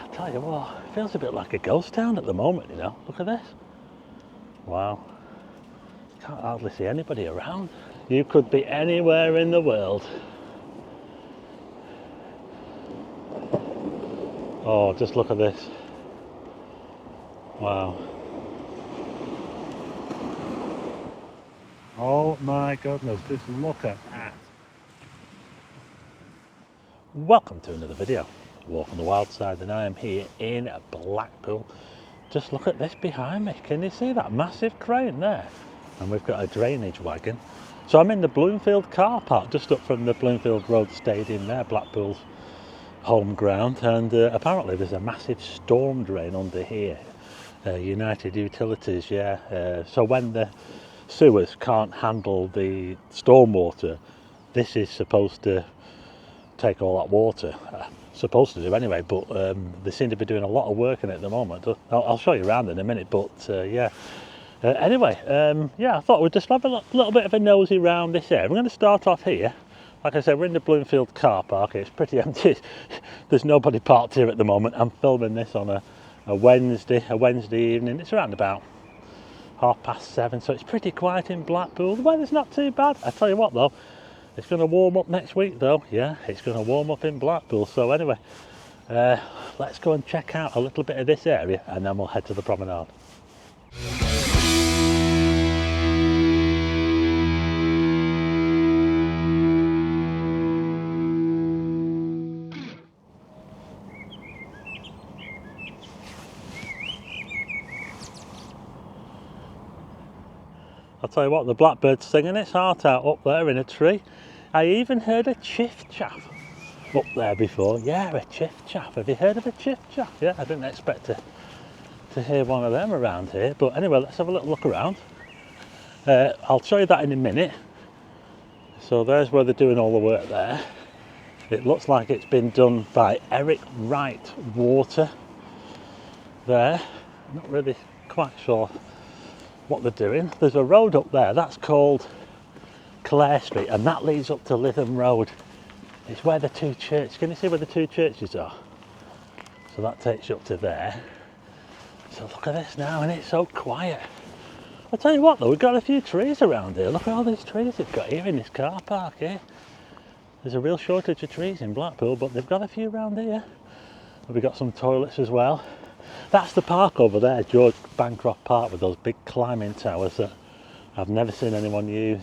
I tell you what, it feels a bit like a ghost town at the moment, you know. Look at this. Wow. Can't hardly see anybody around. You could be anywhere in the world. Oh, just look at this. Wow. Oh my goodness, just look at that. Welcome to another video. Walk on the wild side, and I am here in Blackpool. Just look at this behind me. Can you see that massive crane there? And we've got a drainage wagon. So I'm in the Bloomfield car park, just up from the Bloomfield Road Stadium there, Blackpool's home ground. And apparently there's a massive storm drain under here. United Utilities, yeah. So when the sewers can't handle the stormwater, this is supposed to take all that water. Supposed to do anyway, but they seem to be doing a lot of work in it at the moment. I'll show you around in a minute, but yeah. Anyway, yeah, I thought we'd just have a little bit of a nosy round this area. I'm going to start off here. Like I said, we're in the Bloomfield car park. It's pretty empty. There's nobody parked here at the moment. I'm filming this on a Wednesday evening. It's around about 7:30, so it's pretty quiet in Blackpool. The weather's not too bad. I tell you what though, it's going to warm up next week though. Yeah, it's going to warm up in Blackpool. So anyway, let's go and check out a little bit of this area and then we'll head to the promenade. I'll tell you what, the blackbird's singing its heart out up there in a tree. I even heard a chiff-chaff up there before. Yeah, a chiff-chaff. Have you heard of a chiff-chaff? Yeah, I didn't expect to hear one of them around here. But anyway, let's have a little look around. I'll show you that in a minute. So there's where they're doing all the work there. It looks like it's been done by Eric Wright Water there. Not really quite sure what they're doing. There's a road up there, that's called Clare Street, and that leads up to Lytham Road. It's where the two churches, can you see where the two churches are? So that takes you up to there. So look at this now, and it's so quiet. I'll tell you what though, we've got a few trees around here. Look at all these trees they've got here in this car park here. There's a real shortage of trees in Blackpool, but they've got a few around here. We've got some toilets as well. That's the park over there, George Bancroft Park, with those big climbing towers that I've never seen anyone use.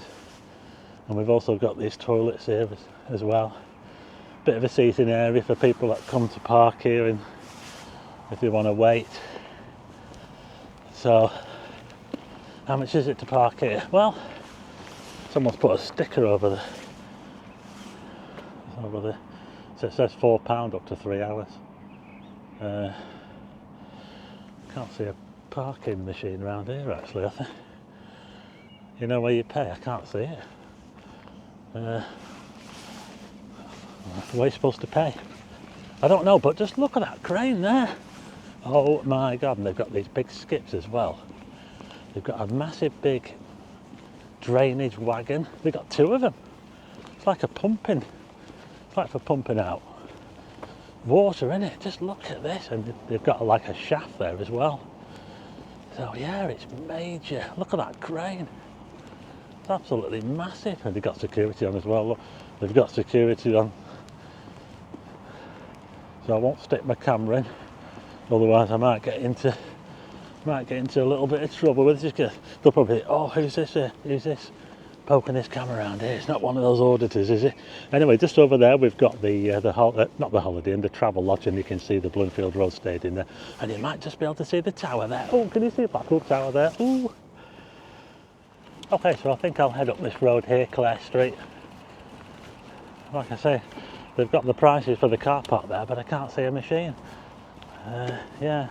And we've also got these toilets here as well. Bit of a seating area for people that come to park here and if they want to wait. So, how much is it to park here? Well, someone's put a sticker over there. So it says £4 up to 3 hours. Can't see a parking machine around here actually, I think. You know where you pay? I can't see it. The way you're supposed to pay. I don't know, but just look at that crane there. Oh my God, and they've got these big skips as well. They've got a massive big drainage wagon. They've got two of them. It's like it's like for pumping out water in it. Just look at this, and they've got like a shaft there as well. So yeah, it's major. Look at that crane. It's absolutely massive, and they've got security on as well. Look, they've got security on. So I won't stick my camera in, otherwise I might get into a little bit of trouble with this. They'll probably think, oh, who's this here? Who's this poking this camera around here? It's not one of those auditors, is it? Anyway, just over there we've got not the Holiday Inn, the Travel Lodge, and you can see the Bloomfield Road Stadium there, and you might just be able to see the tower there. Oh, can you see Blackpool Tower there? Ooh. Okay, so I think I'll head up this road here, Clare Street. Like I say, they've got the prices for the car park there, but I can't see a machine. Yeah,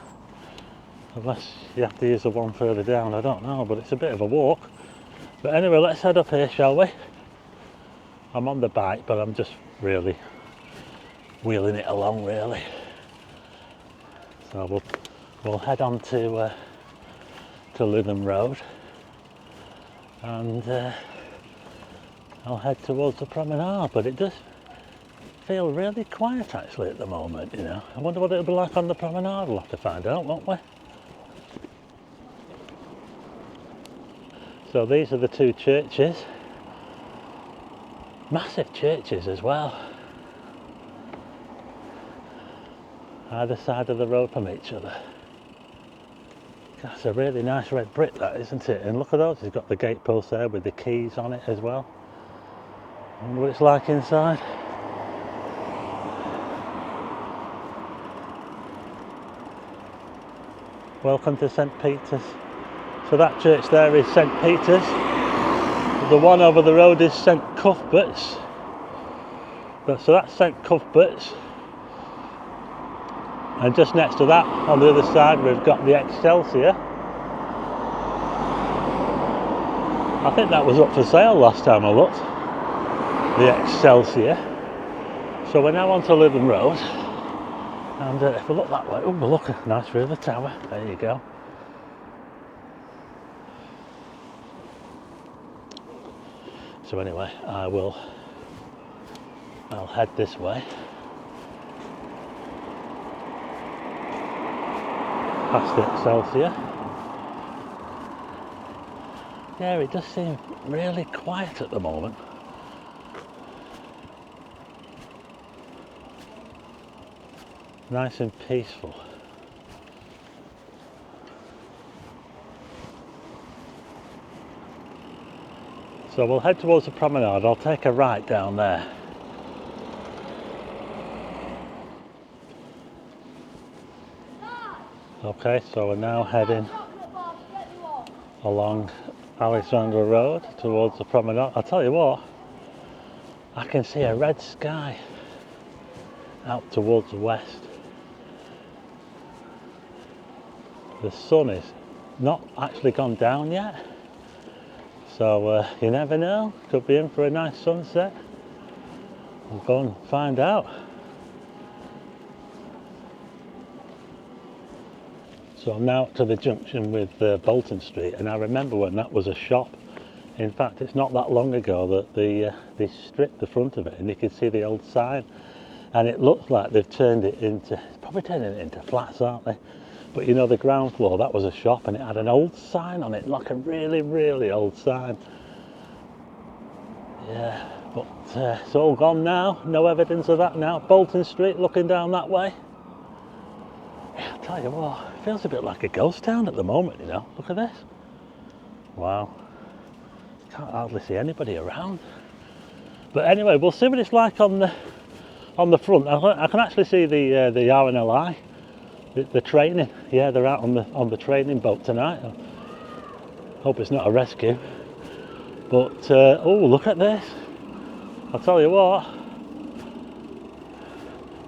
unless you have to use the one further down, I don't know, but it's a bit of a walk. But anyway, let's head up here, shall we? I'm on the bike, but I'm just really wheeling it along, really. So we'll head on to Lytham Road, and I'll head towards the promenade. But it feel really quiet actually at the moment, you know. I wonder what it'll be like on the promenade. We'll have to find out, won't we? So these are the two churches. Massive churches as well. Either side of the road from each other. That's a really nice red brick, that, isn't it? And look at those, it's got the gatepost there with the keys on it as well. I wonder what it's like inside. Welcome to St. Peter's. So that church there is St. Peter's. The one over the road is St. Cuthbert's. So that's St. Cuthbert's. And just next to that, on the other side, we've got the Excelsior. I think that was up for sale last time I looked. The Excelsior. So we're now on to Lytham Road. And if we look that way, oh look, a nice river tower. There you go. So anyway, I'll head this way. Past the Excelsior. Yeah, it does seem really quiet at the moment. Nice and peaceful. So we'll head towards the promenade. I'll take a right down there. Okay, so we're now heading along Alexandra Road towards the promenade. I'll tell you what, I can see a red sky out towards the west. The sun is not actually gone down yet, so you never know, could be in for a nice sunset. We'll go and find out. So I'm now up to the junction with Bolton Street, and I remember when that was a shop. In fact, it's not that long ago that they stripped the front of it, and you can see the old sign, and it looks like they've turned it into, probably turning it into flats, aren't they? But you know, the ground floor, that was a shop, and it had an old sign on it, like a really, really old sign. Yeah, but it's all gone now, no evidence of that now. Bolton Street, looking down that way. Yeah, I'll tell you what, it feels a bit like a ghost town at the moment, you know. Look at this. Wow. Can't hardly see anybody around. But anyway, we'll see what it's like on the front. I can actually see the RNLI. The training, yeah, they're out on the training boat tonight. I hope it's not a rescue. But oh, look at this! I'll tell you what.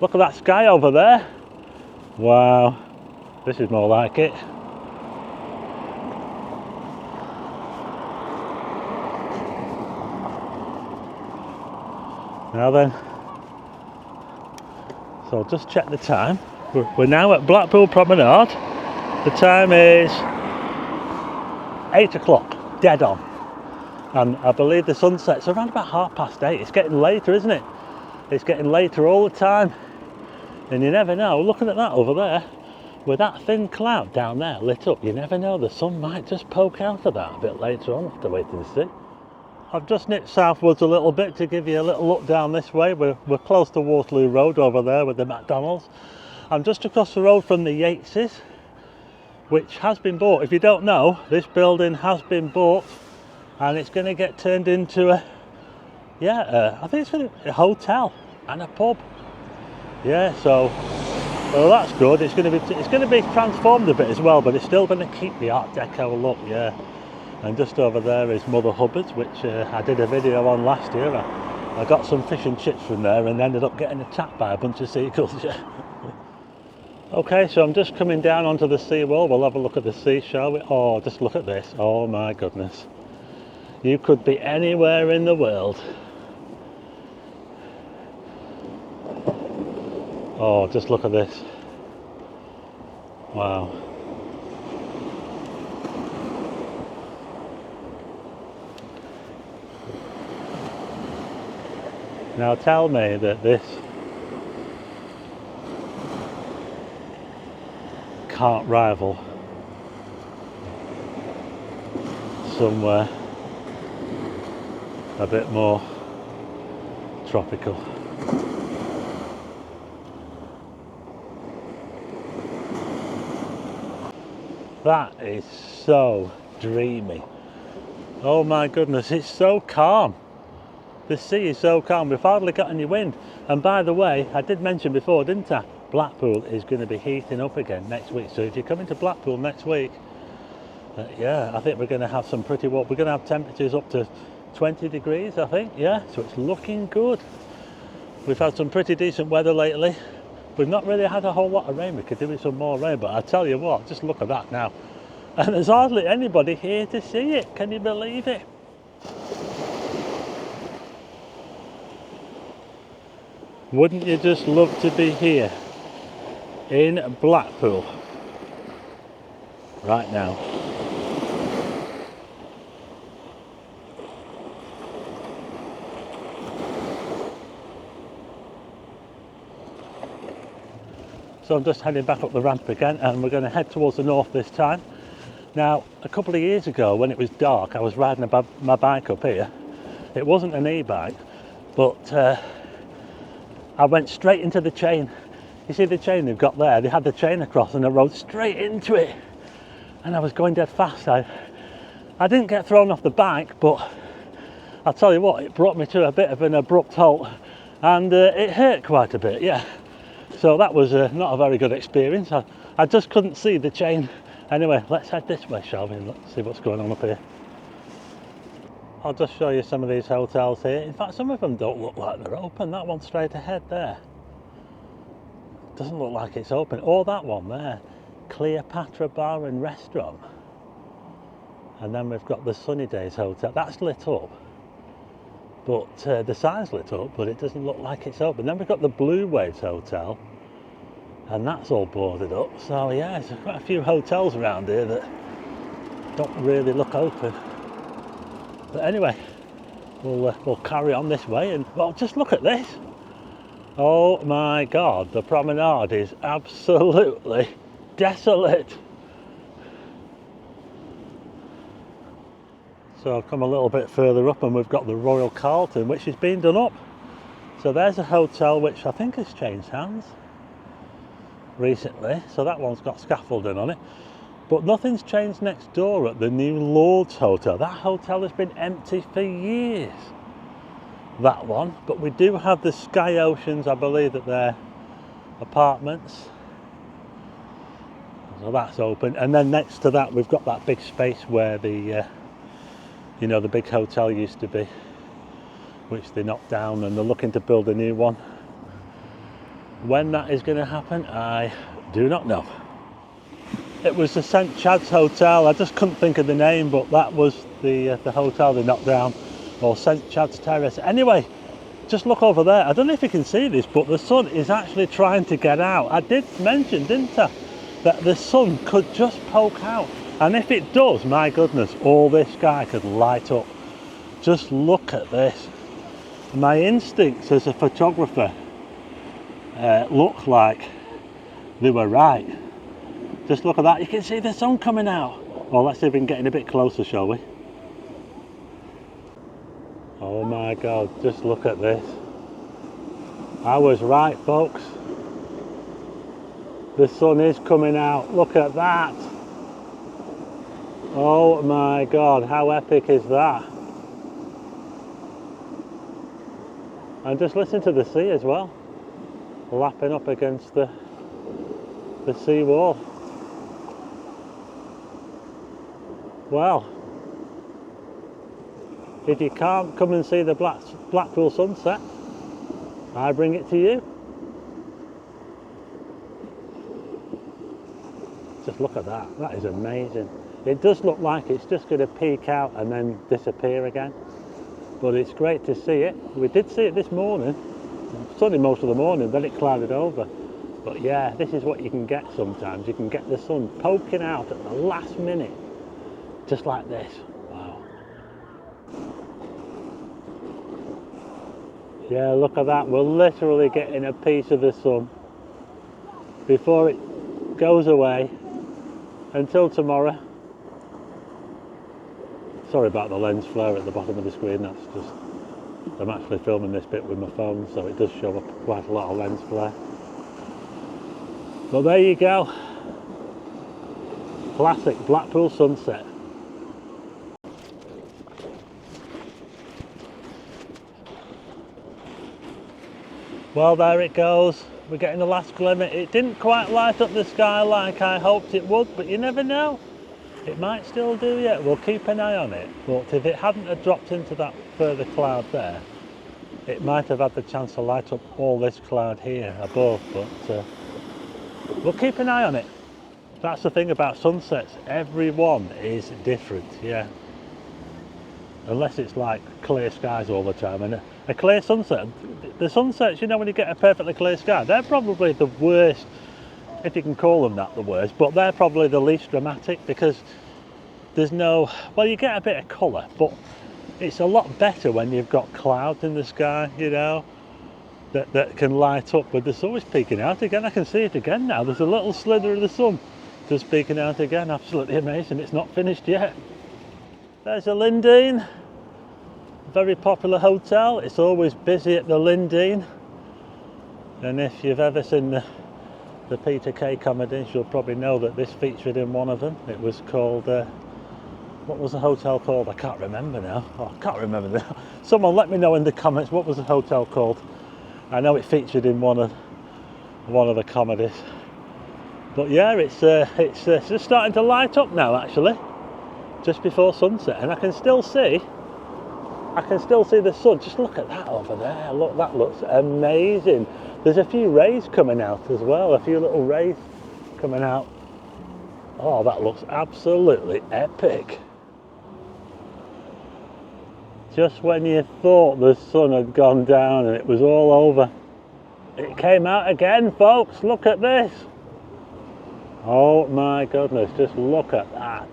Look at that sky over there. Wow, this is more like it. Now then, so just check the time. We're now at Blackpool Promenade. The time is 8 o'clock, dead on. And I believe the sunset's around about 8:30. It's getting later, isn't it? It's getting later all the time. And you never know, looking at that over there, with that thin cloud down there lit up, you never know, the sun might just poke out of that a bit later on. Have to wait and see. I've just nipped southwards a little bit to give you a little look down this way. We're close to Waterloo Road over there with the McDonald's. I'm just across the road from the Yateses, which has been bought. If you don't know, this building has been bought, and it's going to get turned into I think it's going to be a hotel and a pub. Yeah, so well, that's good. It's going to be transformed a bit as well, but it's still going to keep the Art Deco look. Yeah, and just over there is Mother Hubbard's, which I did a video on last year. I got some fish and chips from there and ended up getting attacked by a bunch of seagulls. Yeah. Okay, so I'm just coming down onto the seawall. We'll have a look at the sea, shall we? Oh, just look at this. Oh my goodness. You could be anywhere in the world. Oh, just look at this. Wow. Now tell me that this can't rival somewhere a bit more tropical. That is so dreamy. Oh my goodness, it's so calm. The sea is so calm, we've hardly got any wind. And by the way, I did mention before, didn't I? Blackpool is going to be heating up again next week. So if you're coming to Blackpool next week, yeah, I think we're going to have some pretty warm. We're going to have temperatures up to 20 degrees, I think. Yeah, so it's looking good. We've had some pretty decent weather lately. We've not really had a whole lot of rain. We could do with some more rain, but I tell you what, just look at that now. And there's hardly anybody here to see it. Can you believe it? Wouldn't you just love to be here in Blackpool right now? So I'm just heading back up the ramp again, and we're going to head towards the north this time. Now, a couple of years ago when it was dark, I was riding my bike up here. It wasn't an e-bike, but I went straight into the chain. You see the chain they've got there? They had the chain across and I rode straight into it. And I was going dead fast. I didn't get thrown off the bike, but I'll tell you what, it brought me to a bit of an abrupt halt. And it hurt quite a bit, yeah. So that was not a very good experience. I just couldn't see the chain. Anyway, let's head this way, shall we? Let's see what's going on up here. I'll just show you some of these hotels here. In fact, some of them don't look like they're open. That one straight ahead there doesn't look like it's open. Or that one there, Cleopatra Bar and Restaurant. And then we've got the Sunny Days Hotel. That's lit up, but the sign's lit up, but it doesn't look like it's open. Then we've got the Blue Waves Hotel, and that's all boarded up. So yeah, there's quite a few hotels around here that don't really look open. But anyway, we'll carry on this way, and well, just look at this. Oh my God, the promenade is absolutely desolate. So I've come a little bit further up and we've got the Royal Carlton, which is being done up. So there's a hotel which I think has changed hands recently. So that one's got scaffolding on it. But nothing's changed next door at the new Lord's Hotel. That hotel has been empty for years, that one. But we do have the Sky Oceans, I believe that they're apartments. So that's open. And then next to that, we've got that big space where the, you know, the big hotel used to be, which they knocked down, and they're looking to build a new one. When that is going to happen, I do not know. It was the St Chad's Hotel. I just couldn't think of the name, but that was the hotel they knocked down, or St Chad's Terrace. Anyway, just look over there. I don't know if you can see this, but the sun is actually trying to get out. I did mention, didn't I, that the sun could just poke out. And if it does, my goodness, all this sky could light up. Just look at this. My instincts as a photographer look like they were right. Just look at that, you can see the sun coming out. Well, let's see if we can get in a bit closer, shall we? Oh my God, just look at this. I was right, folks. The sun is coming out, look at that. Oh my God, how epic is that? And just listen to the sea as well, lapping up against the sea wall. Well, if you can't come and see the Blackpool sunset, I bring it to you. Just look at that, that is amazing. It does look like it's just going to peak out and then disappear again. But it's great to see it. We did see it this morning, sunny most of the morning, then it clouded over. But yeah, this is what you can get sometimes. You can get the sun poking out at the last minute, just like this. Wow. Yeah, look at that. We're literally getting a piece of the sun before it goes away. until tomorrow. Sorry about the lens flare at the bottom of the screen, that's just, I'm actually filming this bit with my phone, so it does show up quite a lot of lens flare. But there you go. Classic Blackpool sunset. Well, there it goes. We're getting the last glimmer. It didn't quite light up the sky like I hoped it would, but you never know. It might still do yet. We'll keep an eye on it. But if it hadn't have dropped into that further cloud there, it might have had the chance to light up all this cloud here above, but we'll keep an eye on it. That's the thing about sunsets. Every one is different, yeah. Unless it's like clear skies all the time. And a clear sunset, the sunsets, you know, when you get a perfectly clear sky, they're probably the worst, if you can call them that, the worst, but they're probably the least dramatic because there's no, well, you get a bit of colour, but it's a lot better when you've got clouds in the sky, you know, that can light up with the sun is peeking out again. I can see it again now. There's a little slither of the sun just peeking out again. Absolutely amazing. It's not finished yet. There's a Lindeen, very popular hotel. It's always busy at the Lindeen. And if you've ever seen the Peter Kay comedies, you'll probably know that this featured in one of them. It was called, what was the hotel called? I can't remember now. Oh, I can't remember now. Someone let me know in the comments, what was the hotel called? I know it featured in one of the comedies. But yeah, it's just starting to light up now actually. Just before sunset, and I can still see the sun. Just look at that over there. Look, that looks amazing. There's a few rays coming out as well, a few little rays coming out. Oh, that looks absolutely epic. Just when you thought the sun had gone down and it was all over, it came out again, folks. Look at this. Oh my goodness, just look at that.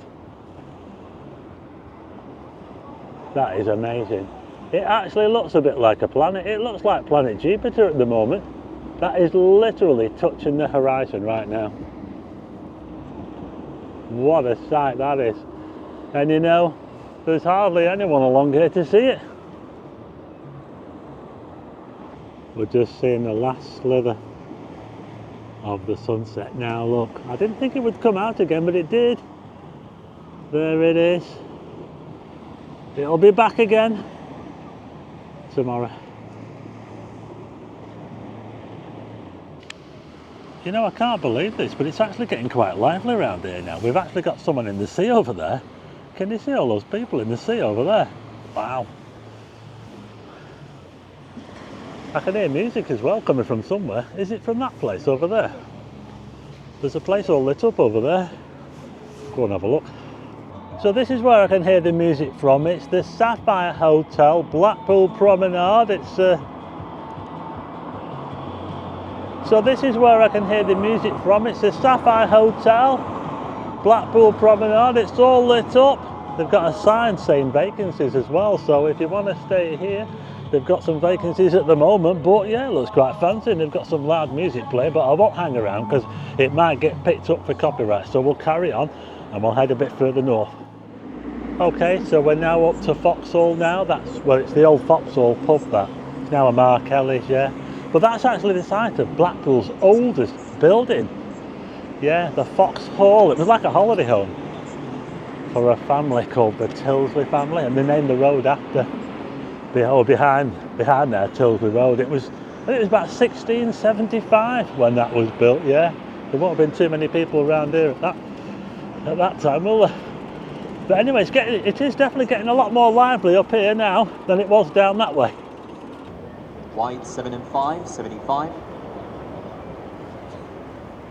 That is amazing. It actually looks a bit like a planet. It looks like planet Jupiter at the moment. That is literally touching the horizon right now. What a sight that is. And you know, there's hardly anyone along here to see it. We're just seeing the last slither of the sunset now. Look, I didn't think it would come out again, but it did. There it is. It'll be back again tomorrow. You know, I can't believe this, but it's actually getting quite lively around here now. We've actually got someone in the sea over there. Can you see all those people in the sea over there? Wow. I can hear music as well coming from somewhere. Is it from that place over there? There's a place all lit up over there. Go and have a look. So this is where I can hear the music from. It's the Sapphire Hotel, Blackpool Promenade. So this is where I can hear the music from. It's the Sapphire Hotel, Blackpool Promenade. It's all lit up. They've got a sign saying vacancies as well. So if you want to stay here, they've got some vacancies at the moment. But yeah, it looks quite fancy. And they've got some loud music playing. But I won't hang around because it might get picked up for copyright. So we'll carry on and we'll head a bit further north. Okay, so we're now up to Foxhall now. It's the old Foxhall pub that. It's now a Markelly's, yeah. But that's actually the site of Blackpool's oldest building. Yeah, the Foxhall. It was like a holiday home for a family called the Tilsley family, and they named the road after, behind there, Tilsley Road. I think it was about 1675 when that was built, yeah. There won't have been too many people around here at that time, will there? But anyway, it is definitely getting a lot more lively up here now than it was down that way. White 7 and 5, 75.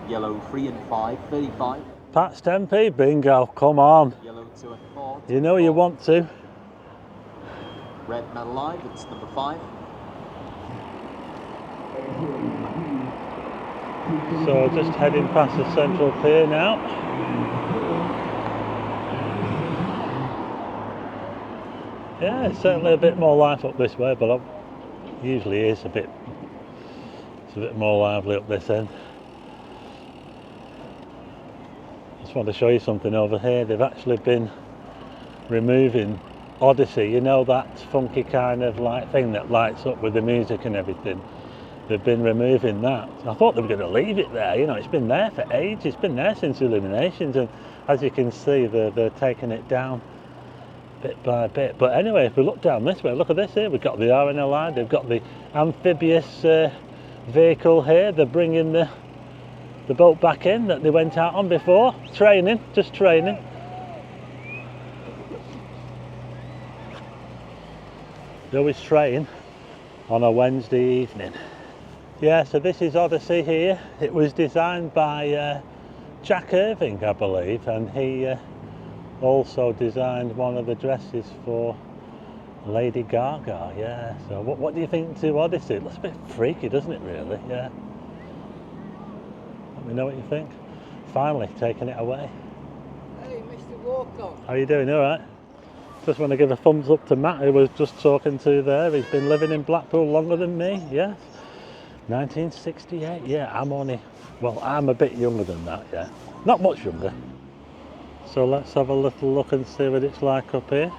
Yellow 3 and 5, 35. Pat's 10p, bingo, come on. Yellow 2 and 4. You know you want to. Red Metal Live, it's number 5. So just heading past the central pier now. Yeah, it's certainly a bit more life up this way, but usually it's a bit more lively up this end. Just want to show you something over here. They've actually been removing Odyssey, you know, that funky kind of light thing that lights up with the music and everything. They've been removing that. I thought they were going to leave it there, you know, it's been there for ages, it's been there since Illuminations, and as you can see they're taking it down bit by bit. But anyway, if we look down this way, look at this here, we've got the RNLI, they've got the amphibious vehicle here. They're bringing the boat back in that they went out on before. Training, just training. They always train on a Wednesday evening. Yeah, so this is Odyssey here. It was designed by Jack Irving, I believe, and he also designed one of the dresses for Lady Gaga. Yeah, so what do you think to Odyssey? It looks a bit freaky, doesn't it, really? Yeah. Let me know what you think. Finally taking it away. Hey, Mr. Walker. How are you doing? All right? Just want to give a thumbs up to Matt, who was just talking to there. He's been living in Blackpool longer than me. Yes. 1968. Yeah, I'm a bit younger than that. Yeah, not much younger. So let's have a little look and see what it's like up here.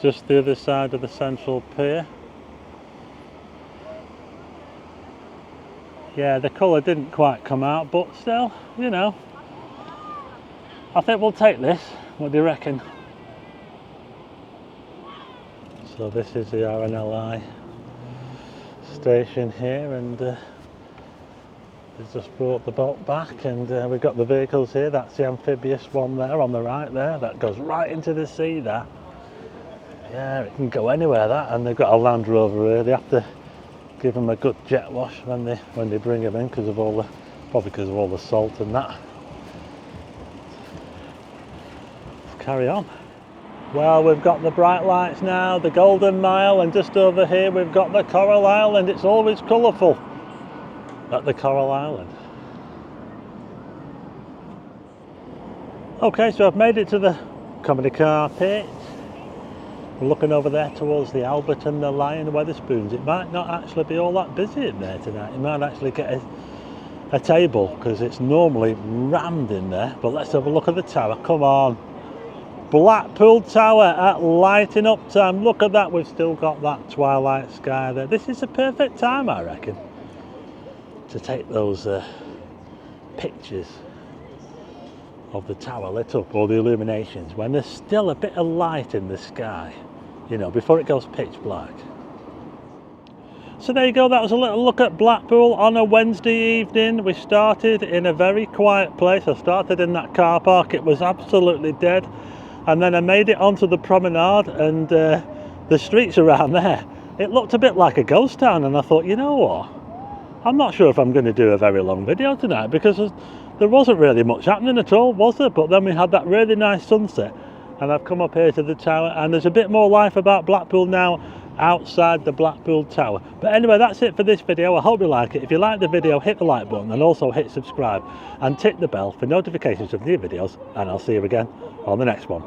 Just the other side of the central pier. Yeah, the colour didn't quite come out, but still, you know, I think we'll take this. What do you reckon? So this is the RNLI station here, and they've just brought the boat back, and we've got the vehicles here. That's the amphibious one there on the right there, that goes right into the sea there. Yeah, it can go anywhere, that, and they've got a Land Rover here. They have to give them a good jet wash when they bring them in, because of probably because of all the salt and that. Let's carry on. Well, we've got the bright lights now, the Golden Mile, and just over here we've got the Coral Island. It's always colourful at the Coral Island. Okay, so I've made it to the comedy car pit. We're looking over there towards the Albert and the Lion Wetherspoons. It might not actually be all that busy in there tonight. You might actually get a table, because it's normally rammed in there. But let's have a look at the tower. Come on. Blackpool Tower at lighting up time. Look at that, we've still got that twilight sky there. This is a perfect time, I reckon, to take those pictures of the tower lit up, or the illuminations, when there's still a bit of light in the sky, you know, before it goes pitch black. So there you go, that was a little look at Blackpool on a Wednesday evening. We started in a very quiet place. I started in that car park, it was absolutely dead. And then I made it onto the promenade, and the streets around there, it looked a bit like a ghost town, and I thought, you know what, I'm not sure if I'm going to do a very long video tonight, because there wasn't really much happening at all, was there? But then we had that really nice sunset, and I've come up here to the tower, and there's a bit more life about Blackpool now outside the Blackpool Tower. But anyway, that's it for this video. I hope you like it. If you like the video, hit the like button, and also hit subscribe, and tick the bell for notifications of new videos, and I'll see you again on the next one.